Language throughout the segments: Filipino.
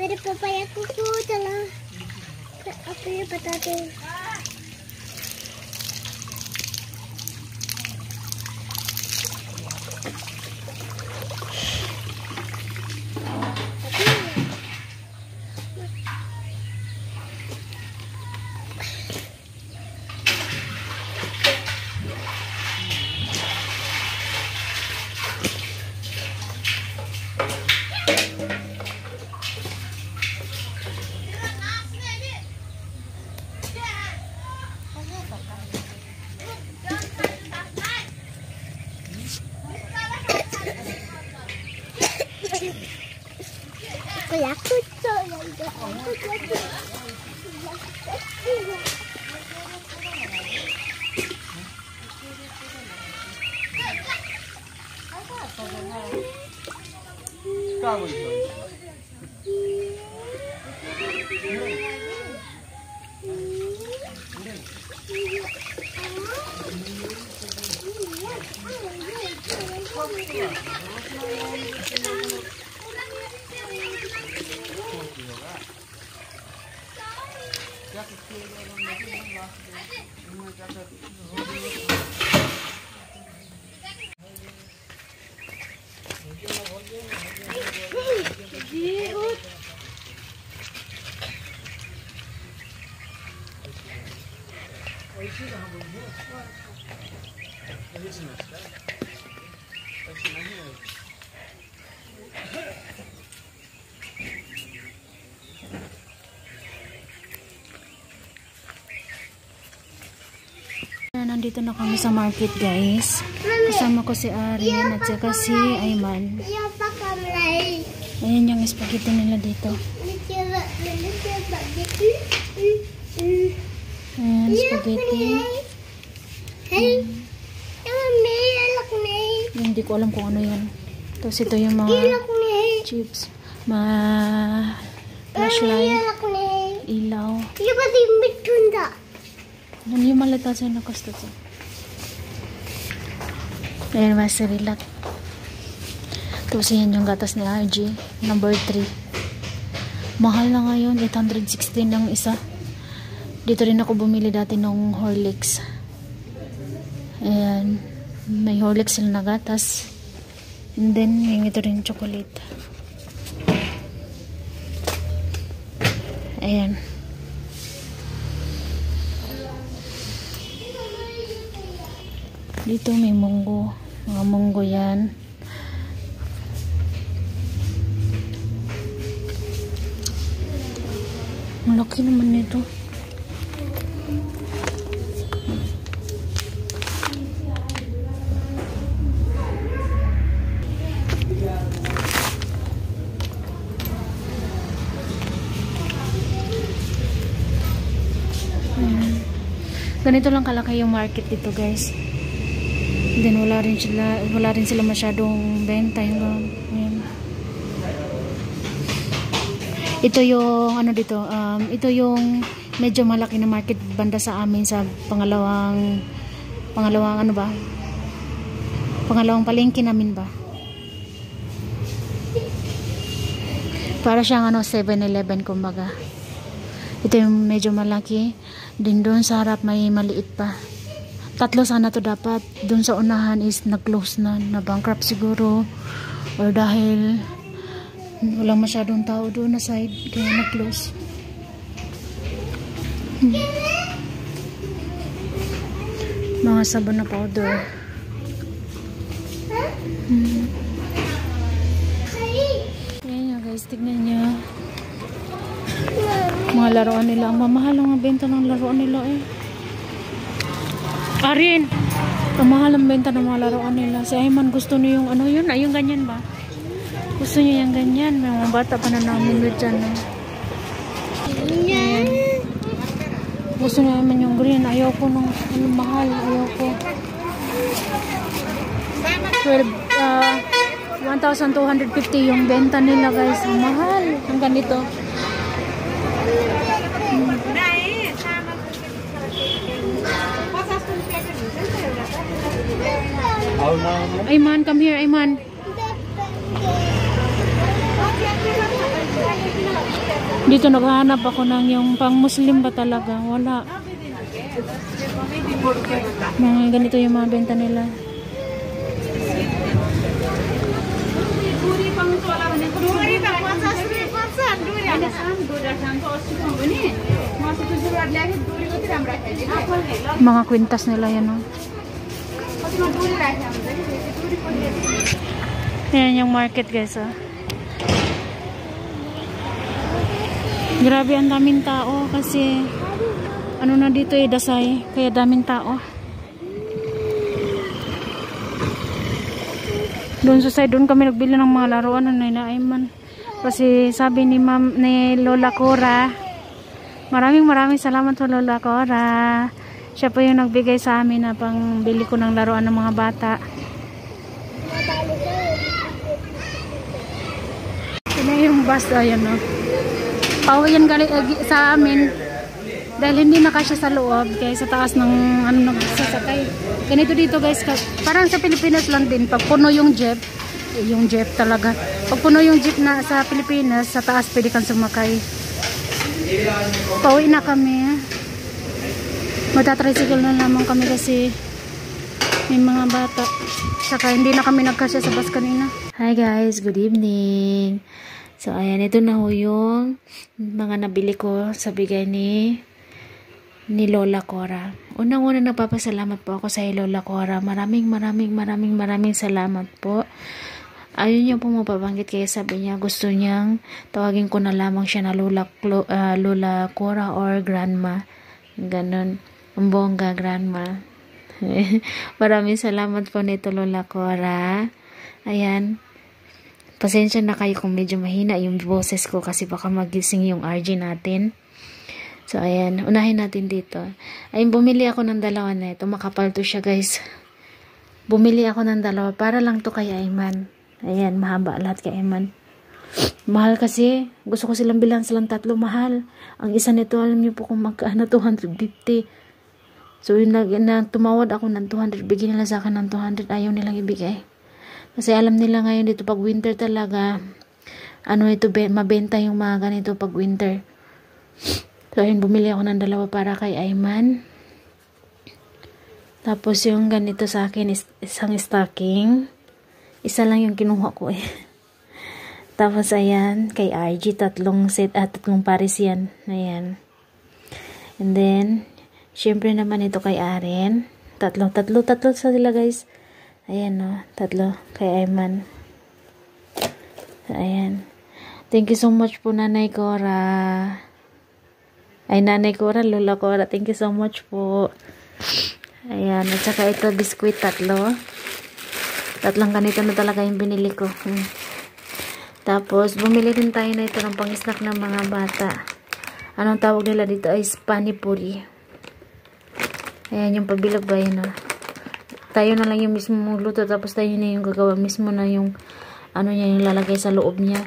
Mere papaya kuku चला apa ये बताते Nandito na kami sa market, guys. Kasama ko si Arin at saka si Ayman. Ayan yung spaghetti nila dito. Ayan, spaghetti. Hindi ko alam kung ano yan. Tapos ito yung mga chips. Flashlight. Ilaw. Ano yung malita sa nakasta to? Ayan, masirilat. Tapos yan yung gatas ni RG. Number 3. Mahal na ngayon. 816 ang isa. Dito rin ako bumili dati ng Horlicks. Ayan. May Horlicks sila na gatas. And then, yung ito rin chocolate. Ayan. Dito may munggo. Mga munggo yan. Malaki naman nito. Ganito lang kalaki yung market dito, guys. Then wala rin sila masyadong benta yung ito yung ano dito, ito yung medyo malaki na market banda sa amin sa pangalawang ano ba? Pangalawang palengke namin ba? Para siyang ano 7-Eleven kumbaga. Ito yung medyo malaki. Din doon sa harap may maliit pa. 3 sana to dapat. Doon sa unahan is nag-close na bankrupt siguro. Or dahil walang masyadong tao doon na side. Kaya nag-close. Mga sabon na powder. Guys, tignan nyo. Mga laruan nila. Ang mamahal ang benta ng laruan nila eh. Arin! Ang mahal ang benta ng mga laruan nila. Si Ayman gusto niyo yung ano yun? Ay, yung ganyan ba? Gusto niyo yung ganyan. May mga bata pa na namin dyan. No? Ayan. Gusto niya naman yung green. Ayoko nung ano, mahal. Ayoko. 1,250 yung benta nila guys. Ang mahal. Ang ganito. Ayman, come here, Ayman. Dito naghahanap ako ng yung pang Muslim ba talaga? Wala. Mga ganito yung mga benta nila. Mga kwintas nila yan, no? Yan yung market guys, oh. Grabe ang daming tao kasi ano na dito eh, Dasay, kaya daming tao. Doon sa side, doon kami nagbili ng mga laruan ng Nina Ayman. Kasi sabi ni Lola Cora, maraming salamat sa Lola Cora. Siya po yung nagbigay sa amin na pang bili ko ng laruan ng mga bata. Ito yung bus, ayan no. Pauwi yan galing sa amin. Dahil hindi na kasya sa loob, kaya sa taas ng ano nagsasakay. Ganito dito guys, parang sa Pilipinas lang din. Pag puno yung jeep talaga. Pag puno yung jeep na sa Pilipinas, sa taas pwede kang sumakay. Pauwi na kami. Magta-tricycle na lamang kami kasi may mga bata. Saka hindi na kami nagkasya sa bus kanina. Hi guys, good evening. So ayan, ito na ho yung mga nabili ko sa bigay ni Lola Cora. Unang-una nagpapasalamat po ako sa Lola Cora. Maraming salamat po. Ayun yung pumapabanggit kaya sabi niya gusto niyang tawagin ko na lamang siya na Lola Cora or Grandma. Ganon. Ang bongga Grandma. Maraming salamat po nito Lola Cora. Ayan. Pasensya na kayo kung medyo mahina yung boses ko kasi baka magising yung RG natin. So, ayan. Unahin natin dito. Ayun, bumili ako ng dalawa na ito. Makapal to siya, guys. Bumili ako ng dalawa para lang to kay Ayman. Ayan, mahaba lahat kay Ayman. Mahal kasi. Gusto ko silang bilang silang tatlo. Mahal. Ang isa nito, alam niyo po kung magkano, 250. So, yun na tumawad ako ng 200. Bigyan nila sa akin ng 200. Ayaw nilang ibigay. Kasi alam nila ngayon dito pag winter talaga, ano ito, mabenta yung mga ganito pag winter. So, ayun, bumili ako ng dalawa para kay Ayman. Tapos, yung ganito sa akin, isang stocking. Isa lang yung kinuha ko eh. Tapos, ayan, kay RG, tatlong pares yan. Ayan. And then, syempre naman ito kay Aren. Tatlo sa sila guys. Ayan no, tatlo kay Ayman. Ayan. Thank you so much po Nanay Cora. Ay Nanay Cora, Lola Cora. Thank you so much po. Ayan. At saka ito biskuit tatlo. Tatlong ganito na talaga yung binili ko. Tapos bumili din tayo na ito ng pang-snack ng mga bata. Anong tawag nila dito ay panipuri. Ayan yung pabilog ba yun no? Tayo na lang yung mismo luto tapos tayo na yung gagawa mismo na yung ano niya yung lalagay sa loob niya.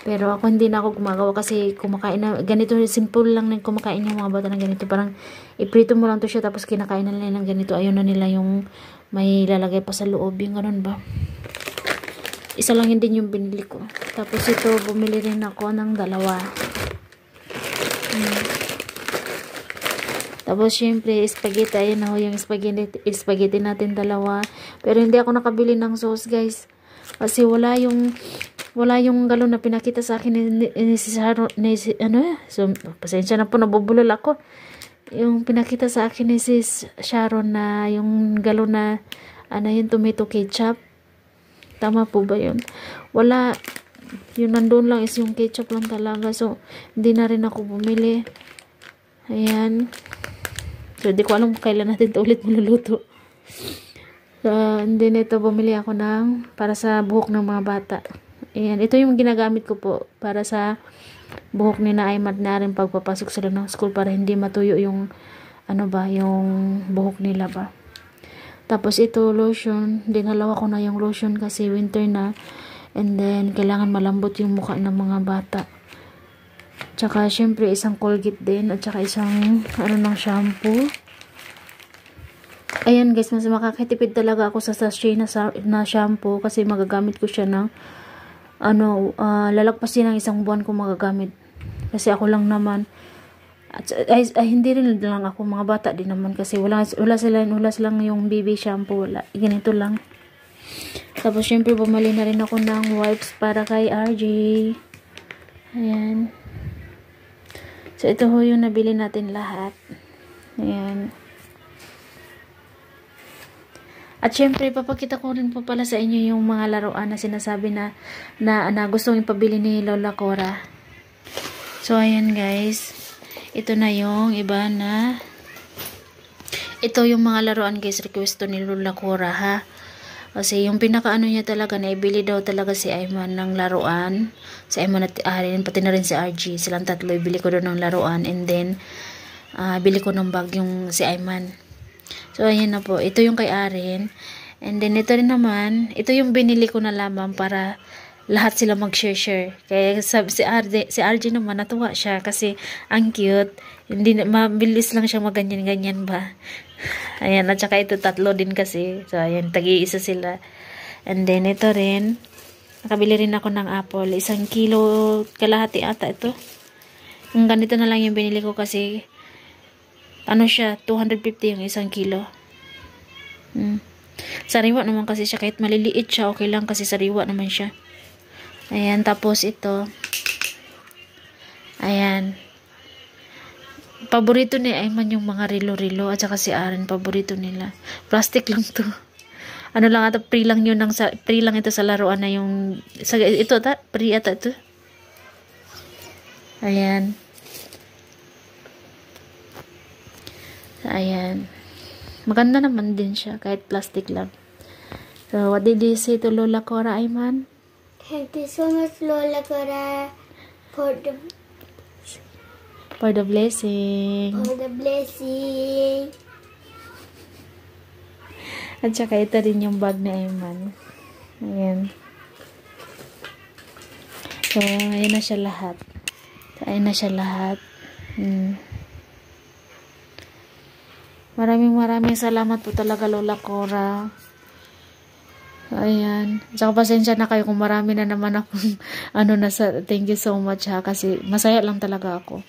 Pero ako hindi na ako gumagawa kasi kumakain na ganito, simple lang na kumakain yung mga bata na ganito. Parang iprito mo lang to siya tapos kinakain na nila ng ganito. Ayaw na nila yung may lalagay pa sa loob yung ganun ba. Isa lang yun din yung binili ko. Tapos ito bumili rin ako ng dalawa. Tapos, syempre, spaghetti. Ayan na ho yung spaghetti natin dalawa. Pero, hindi ako nakabili ng sauce, guys. Kasi, wala yung galon na pinakita sa akin ni Sharon. So, pasensya na po, nabubulol ako. Yung pinakita sa akin ni Sis Sharon na yung galon na, yung tomato ketchup. Tama po ba yun? Wala Yung nandun lang is yung ketchup lang talaga. So, hindi na rin ako bumili. Ayan. So, di ko alam kailan natin ito ulit maluluto. So, and then ito, bumili ako ng para sa buhok ng mga bata. Ayan. Ito yung ginagamit ko po para sa buhok ni na Ayman na rin pagpapasok sila ng school para hindi matuyo yung yung buhok nila ba. Tapos ito, lotion. Dinalawa ko na yung lotion kasi winter na. And then, kailangan malambot yung mukha ng mga bata. Tsaka, syempre, isang Colgate din. At tsaka isang, ng shampoo. Ayan guys, mas makakatipid talaga ako sa sachet na shampoo. Kasi magagamit ko siya ng, lalagpasin ng isang buwan ko magagamit. Kasi ako lang naman. Hindi rin lang ako, mga bata din naman. Kasi wala silang yung baby shampoo. Wala. Ganito lang. Tapos, syempre, bumali na rin ako ng wipes para kay RJ. Ayan. So, ito ho yung nabili natin lahat. Ayan. At, syempre, papakita ko rin po pala sa inyo yung mga laruan na sinasabi na gustong ipabili ni Lola Cora. So, ayan, guys. Ito na yung iba na ito yung mga laruan, guys, request ni Lola Cora, ha. Kasi yung pinakaano niya talaga, naibili daw talaga si Ayman ng laruan. Si Ayman at Arin, pati na rin si RG. Silang tatlo, ibili ko doon ng laruan. And then, bili ko ng bag yung si Ayman. So, ayan na po. Ito yung kay Arin. And then, ito rin naman, ito yung binili ko na lamang para lahat sila mag-share. Kaya si RG naman, natuwa siya kasi ang cute. Hindi, mabilis lang siya maganyan-ganyan ba. Ayan, at saka ito tatlo din kasi. So, ayan, tagi-isa sila. And then, ito rin. Nakabili rin ako ng apple. 1 kilo kalahati ata ito. Yung ganito na lang yung binili ko kasi siya, 250 yung 1 kilo. Sariwa naman kasi siya. Kahit maliliit siya, okay lang kasi sariwa naman siya. Ayan, tapos ito. Ayan. Paborito ni Ayman yung mga rilo-rilo at saka si Aaron, paborito nila. Plastic lang to. Lang ata, free lang ito sa laruan na yung ito ata, free ata ito. Ayan. Ayan. Maganda naman din siya kahit plastic lang. So, what did you say to Lola Cora, Ayman? Thank you so much, Lola Cora, for the blessing. For the blessing. At saka ito rin yung bag na Ayman. Ayan. So, ayan na siya lahat. Maraming salamat po talaga, Lola Cora. Ayan. Saka pasensya na kayo kung marami na naman akong thank you so much, ha. Kasi masaya lang talaga ako.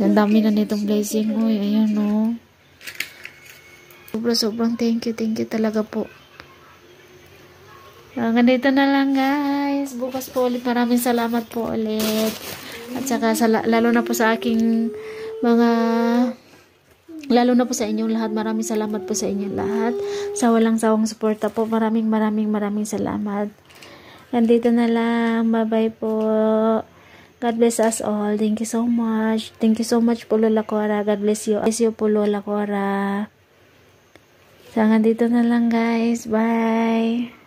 Ang dami na nitong blessing. Uy, ayan, no. Sobrang thank you talaga po. Ganito na lang, guys. Bukas po ulit. Maraming salamat po ulit. At saka lalo na po sa aking lalo na po sa inyong lahat. Maraming salamat po sa inyong lahat. Sa walang sawang suporta po. Maraming salamat. Nandito na lang. Bye-bye po. God bless us all. Thank you so much. Thank you so much po, Lola Cora. God bless you. Bless you po, Lola Cora. So, nandito na lang, guys. Bye.